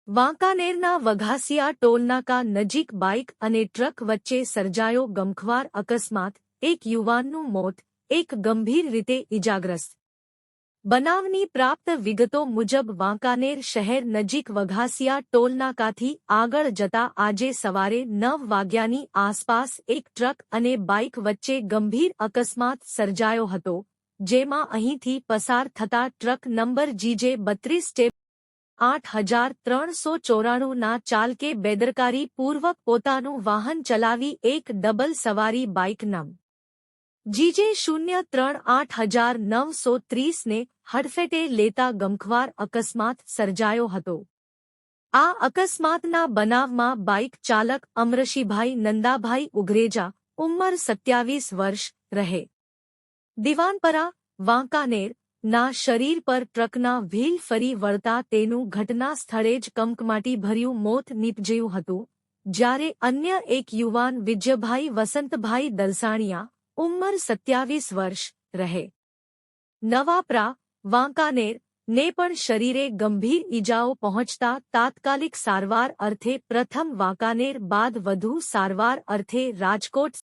વાંકાનેરના વઘાસિયા ટોલનાકા નજીક બાઇક અને ટ્રક વચ્ચે સર્જાયો ગમખ્વાર અકસ્માત, એક યુવાનનું મોત, એક ગંભીર રીતે ઇજાગ્રસ્ત. બનાવની પ્રાપ્ત વિગતો મુજબ વાંકાનેર શહેર નજીક વઘાસિયા ટોલનાકાથી આગળ જતા આજે સવારે 9 વાગ્યાની આસપાસ એક ટ્રક અને બાઇક વચ્ચે ગંભીર અકસ્માત સર્જાયો હતો, જેમાં અહીંથી પસાર થતા ટ્રક નંબર GJ 82-8394 ના ચાલકે બેદરકારીપૂર્વક પોતાનું વાહન ચલાવી એક ડબલ સવારી બાઇક નં. GJ 03-8930 ને હડફેટે લેતા ગમખ્વાર અકસ્માત સર્જાયો હતો. આ અકસ્માતના બનાવમાં બાઇક ચાલક અમરશીભાઈ નંદાભાઈ ઉઘરેજા, ઉંમર 27 વર્ષ, રહે દિવાનપરા, વાંકાનેર, ના શરીર પર ટ્રકના વ્હીલ ફરી વળતા તેનું ઘટના સ્થળે જ કમકમાટીભર્યું મોત નીપજ્યું હતું, જ્યારે અન્ય એક યુવાન વિજયભાઈ વસંતભાઈ દલસાણિયા, ઉંમર 27 વર્ષ, રહે નવાપરા, વાંકાનેર, ને પણ શરીરે ગંભીર ઈજાઓ પહોંચતા તાત્કાલિક સારવાર અર્થે પ્રથમ વાંકાનેર બાદ વધુ સારવાર અર્થે રાજકોટ